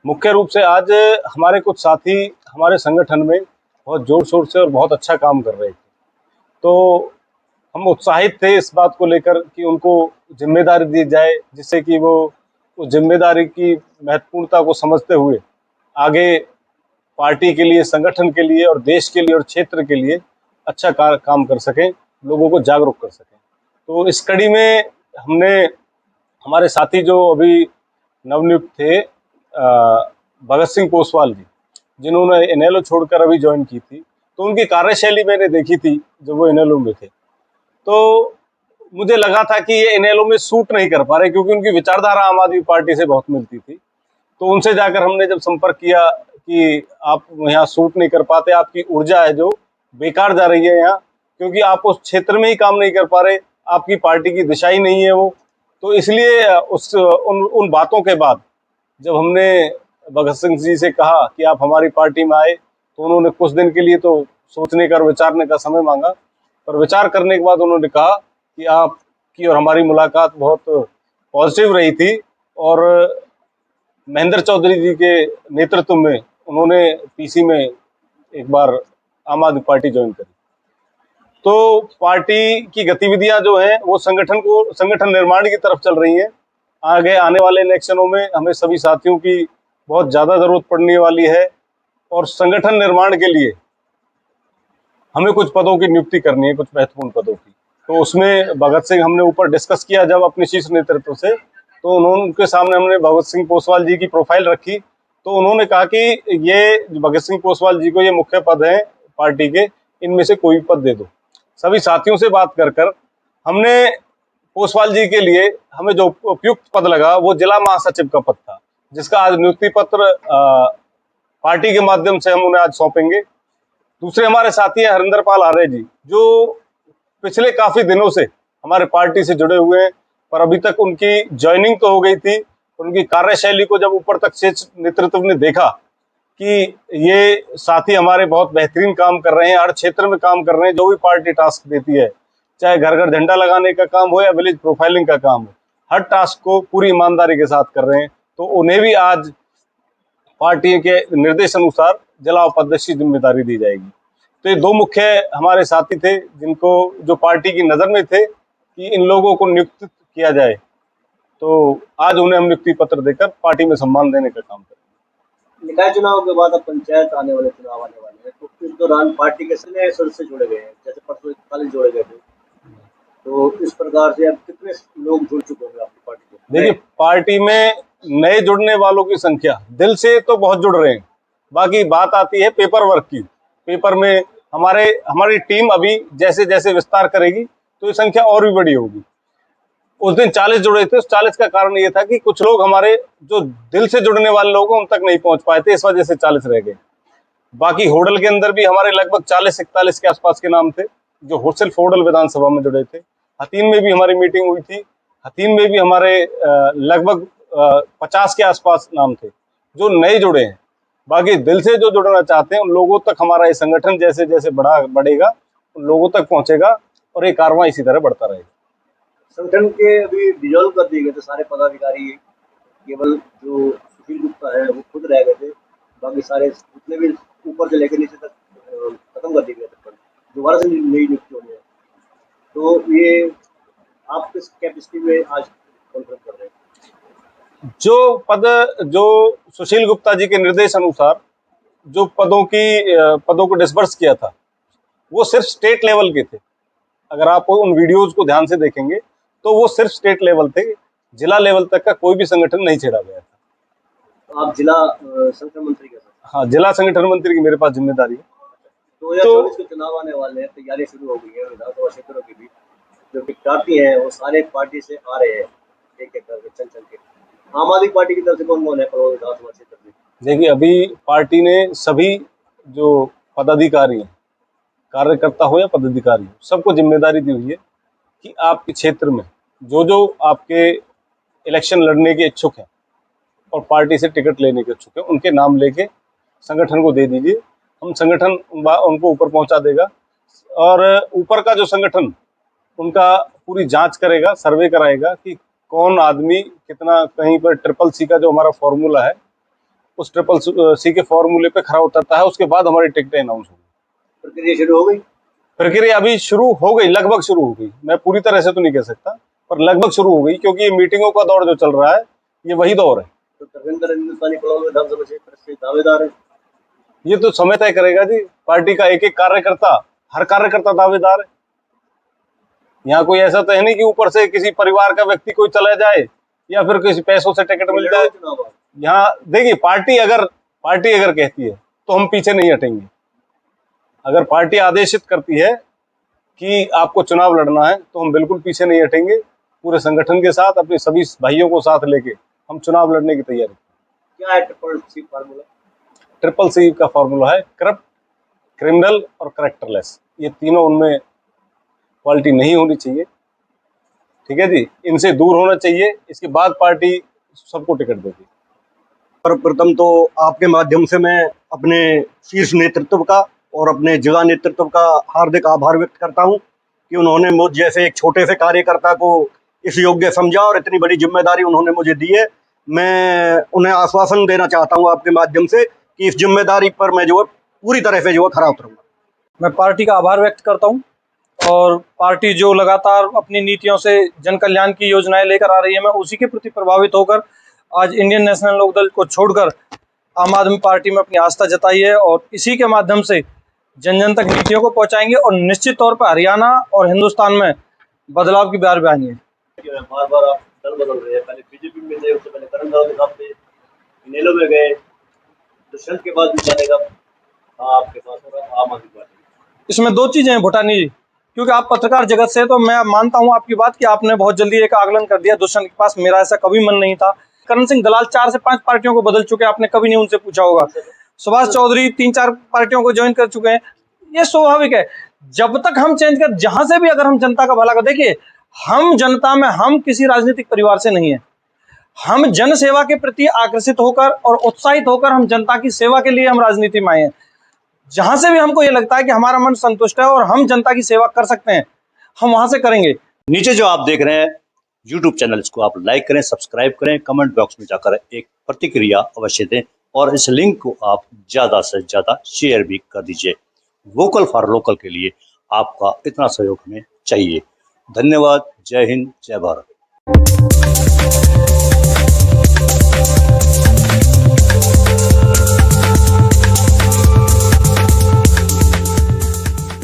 मुख्य रूप से आज हमारे कुछ साथी हमारे संगठन में बहुत जोर शोर से और बहुत अच्छा काम कर रहे थे। तो हम उत्साहित थे इस बात को लेकर कि उनको जिम्मेदारी दी जाए, जिससे कि वो उस जिम्मेदारी की महत्वपूर्णता को समझते हुए आगे पार्टी के लिए, संगठन के लिए और देश के लिए और क्षेत्र के लिए अच्छा काम कर सकें, लोगों को जागरूक कर सकें। तो इस कड़ी में हमने हमारे साथी जो अभी नवनियुक्त थे भगत सिंह कोसवाल जी, जिन्होंने इनेलो छोड़कर अभी ज्वाइन की थी, तो उनकी कार्यशैली मैंने देखी थी जब वो इनेलो में थे। तो मुझे लगा था कि ये इनेलो में सूट नहीं कर पा रहे, क्योंकि उनकी विचारधारा आम आदमी पार्टी से बहुत मिलती थी। तो उनसे जाकर हमने जब संपर्क किया कि आप यहाँ सूट नहीं कर पाते, आपकी ऊर्जा है जो बेकार जा रही है यहाँ, क्योंकि आप उस क्षेत्र में ही काम नहीं कर पा रहे, आपकी पार्टी की दिशा ही नहीं है वो। तो इसलिए उन बातों के बाद जब हमने भगत सिंह जी से कहा कि आप हमारी पार्टी में आए, तो उन्होंने कुछ दिन के लिए तो सोचने का और विचारने का समय मांगा, पर विचार करने के बाद उन्होंने कहा कि आपकी और हमारी मुलाकात बहुत पॉजिटिव रही थी और महेंद्र चौधरी जी के नेतृत्व में उन्होंने पीसी में एक बार आम आदमी पार्टी ज्वाइन करी। तो पार्टी की गतिविधियां जो हैं वो संगठन निर्माण की तरफ चल रही हैं। आगे आने वाले इलेक्शनों में हमें सभी साथियों की बहुत ज़्यादा ज़रूरत पड़ने वाली है और संगठन निर्माण के लिए हमें कुछ पदों की नियुक्ति करनी है, कुछ महत्वपूर्ण पदों की। तो उसमें भगत सिंह हमने ऊपर डिस्कस किया जब अपने शीर्ष नेतृत्व से, तो उनके सामने हमने भगत सिंह कोसवाल जी की प्रोफाइल रखी। तो उन्होंने कहा कि ये भगत सिंह कोसवाल जी को ये मुख्य पद हैं पार्टी के, इनमें से कोई पद दे दो। सभी साथियों से बात कर हमने कोसवाल जी के लिए हमें जो उपयुक्त पद लगा वो जिला महासचिव का पद था, जिसका आज नियुक्ति पत्र पार्टी के माध्यम से हम उन्हें आज सौंपेंगे। दूसरे हमारे साथी हैं हरिंदर पाल आर्य जी, जो पिछले काफी दिनों से हमारे पार्टी से जुड़े हुए हैं, पर अभी तक उनकी ज्वाइनिंग तो हो गई थी। उनकी कार्यशैली को जब ऊपर तक शीर्ष नेतृत्व ने देखा कि ये साथी हमारे बहुत बेहतरीन काम कर रहे हैं, हर क्षेत्र में काम कर रहे हैं, जो भी पार्टी टास्क देती है, चाहे घर घर झंडा लगाने का काम हो या विलेज प्रोफाइलिंग का काम हो, हर टास्क को पूरी ईमानदारी के साथ कर रहे हैं। तो उन्हें भी आज पार्टी के निर्देश अनुसार जिला उपाध्यक्ष की जिम्मेदारी दी जाएगी। तो ये दो मुख्य हमारे साथी थे जिनको जो पार्टी की नजर में थे कि इन लोगों को नियुक्त किया जाए, तो आज उन्हें हम नियुक्ति पत्र देकर पार्टी में सम्मान देने का काम करेंगे। निकाय चुनाव के बाद अब पंचायत आने वाले चुनाव आने वाले हैं, तो इस दौरान पार्टी के नए सदस्य जुड़े गए हैं, जैसे परसों 41 जोड़े गए थे, तो इस प्रकार से अब कितने लोग जुड़ चुके होंगे आपकी पार्टी में? देखिए, पार्टी में नए जुड़ने वालों की संख्या दिल से तो बहुत जुड़ रहे हैं, बाकी बात आती है पेपर वर्क की। पेपर में हमारी टीम अभी जैसे जैसे विस्तार करेगी तो ये संख्या और भी बड़ी होगी। उस दिन 40 जुड़े थे, उस 40 का कारण ये था कि कुछ लोग हमारे जो दिल से जुड़ने वाले लोग हैं उन तक नहीं पहुंच पाए थे, इस वजह से 40 रह गए। बाकी होडल के अंदर भी हमारे लगभग 40-41 के आसपास के नाम थे जो सिर्फ होडल विधानसभा में जुड़े थे। हथीन में भी हमारी मीटिंग हुई थी, हथीन में भी हमारे लगभग 50 के आसपास नाम थे जो नए जुड़े हैं। बाकी दिल से जो जुड़ना चाहते हैं उन लोगों तक हमारा ये संगठन जैसे जैसे बढ़ेगा उन लोगों तक पहुंचेगा और ये कार्रवाई इसी तरह बढ़ता रहेगा। संगठन के अभी डिजोल्व कर दिए गए थे सारे पदाधिकारी, केवल जो सुशील गुप्ता है वो खुद रह गए थे, बाकी सारे जितने भी ऊपर से लेकर नीचे तक खत्म कर दिए गए थे, दोबारा से नई नियुक्ति होनी है। तो ये आप किस कैपेसिटी में आज कॉन्फ्रेंस कर रहे हैं? जो सुशील गुप्ता जी के निर्देश अनुसार जो पदों को डिस्बर्स किया था वो सिर्फ स्टेट लेवल के थे। अगर आप उन वीडियोज को ध्यान से देखेंगे तो वो सिर्फ स्टेट लेवल थे, जिला लेवल तक का कोई भी संगठन नहीं छेड़ा गया था। तो आप जिला संगठन मंत्री के साथ? हाँ, जिला संगठन मंत्री की मेरे पास जिम्मेदारी है। 2024 के चुनाव आने वाले हैं, तैयारी शुरू हो गई है विधानसभा क्षेत्रों की भी। जो प्रत्याशी हैं वो सारे पार्टी से आ रहे हैं, एक एक करके चल के। आम आदमी पार्टी की तरफ से कौन कौन है विधानसभा क्षेत्र में? देखिए, अभी पार्टी ने सभी जो पदाधिकारी हैं, कार्यकर्ता हो या पदाधिकारी हो, सबको जिम्मेदारी दी हुई है कि आपके क्षेत्र में जो आपके इलेक्शन लड़ने के इच्छुक हैं और पार्टी से टिकट लेने के इच्छुक हैं, उनके नाम लेके संगठन को दे दीजिए। हम संगठन उनको ऊपर पहुंचा देगा और ऊपर का जो संगठन उनका पूरी जांच करेगा, सर्वे कराएगा कि कौन आदमी कितना, कहीं पर CCC का जो हमारा फॉर्मूला है उस CCC के फॉर्मूले पे खरा उतरता है, उसके बाद हमारी टिकटें अनाउंस होगी। प्रक्रिया शुरू हो गई? प्रक्रिया अभी शुरू हो गई, लगभग शुरू हो गई। मैं पूरी तरह से तो नहीं कह सकता, पर लगभग शुरू हो गई, क्योंकि ये मीटिंगों का दौर जो चल रहा है, ये वही दौर है। तो धर्मेंद्र हिंदुस्तानी कॉलोनी विधानसभा क्षेत्र से दावेदार है। ये तो समय तय करेगा जी। पार्टी का एक एक कार्यकर्ता, हर कार्यकर्ता दावेदार है। यहाँ कोई ऐसा तो है नहीं कि ऊपर से किसी परिवार का व्यक्ति कोई चला जाए या फिर किसी पैसों से टिकट मिल जाए। यहाँ देखिए, पार्टी अगर कहती है तो हम पीछे नहीं हटेंगे। अगर पार्टी आदेशित करती है कि आपको चुनाव लड़ना है तो हम बिल्कुल पीछे नहीं हटेंगे। पूरे संगठन के साथ, अपने सभी भाइयों को साथ लेके हम चुनाव लड़ने की तैयारी। क्या है CCC फार्मूला? CCC का फॉर्मूला है करप्ट, क्रिमिनल और करेक्टरलेस। ये तीनों, उनमें क्वालिटी नहीं होनी चाहिए। ठीक है जी, इनसे दूर होना चाहिए, इसके बाद पार्टी सबको टिकट देगी। प्रथम तो आपके माध्यम से मैं अपने शीर्ष नेतृत्व का और अपने जिला नेतृत्व का हार्दिक आभार व्यक्त करता हूं कि उन्होंने मुझ जैसे एक छोटे से कार्यकर्ता को इस योग्य समझा और इतनी बड़ी जिम्मेदारी उन्होंने मुझे दी है। मैं उन्हें आश्वासन देना चाहता हूं आपके माध्यम से कि इस जिम्मेदारी पर मैं जो है पूरी तरह से जो है खरा उतरूंगा। मैं पार्टी का आभार व्यक्त करता हूं, और पार्टी जो लगातार अपनी नीतियों से जन कल्याण की योजनाएं लेकर आ रही है, मैं उसी के प्रति प्रभावित होकर आज इंडियन नेशनल लोकदल को छोड़कर आम आदमी पार्टी में अपनी आस्था जताई है, और इसी के माध्यम से जन जन तक नीतियों को पहुंचाएंगे और निश्चित तौर पर हरियाणा और हिंदुस्तान में बदलाव की बार आनी है। बार बार आप दल बदल रहे हैं, पहले बीजेपी में थे, उससे पहले करण राव के साथ थे, इनेलो में गए, दुष्यंत के बाद भी जाने का आपके पास होगा आम आदमी पार्टी। इसमें दो चीजें हैं भूटानी जी, क्योंकि आप पत्रकार जगत से, तो मैं मानता हूं आपकी बात कि आपने बहुत जल्दी एक आकलन कर दिया दुष्यंत के पास। मेरा ऐसा कभी मन नहीं था। करण सिंह दलाल 4 से 5 पार्टियों को बदल चुके हैं, आपने कभी नहीं उनसे पूछा होगा। सुभाष चौधरी 3-4 पार्टियों को ज्वाइन कर चुके हैं। ये स्वाभाविक है, जब तक हम चेंज कर, जहां से भी अगर हम जनता का भला कर, देखिए हम जनता में, हम किसी राजनीतिक परिवार से नहीं है, हम जन सेवा के प्रति आकर्षित होकर और उत्साहित होकर हम जनता की सेवा के लिए हम राजनीति में आए हैं। जहां से भी हमको ये लगता है कि हमारा मन संतुष्ट है और हम जनता की सेवा कर सकते हैं, हम वहां से करेंगे। नीचे जो आप देख रहे हैं YouTube चैनल, इसको आप लाइक करें, सब्सक्राइब करें, कमेंट बॉक्स में जाकर एक प्रतिक्रिया अवश्य दें और इस लिंक को आप ज़्यादा से ज़्यादा शेयर भी कर दीजिए। वोकल फॉर लोकल के लिए आपका इतना सहयोग हमें चाहिए। धन्यवाद। जय हिंद, जय भारत।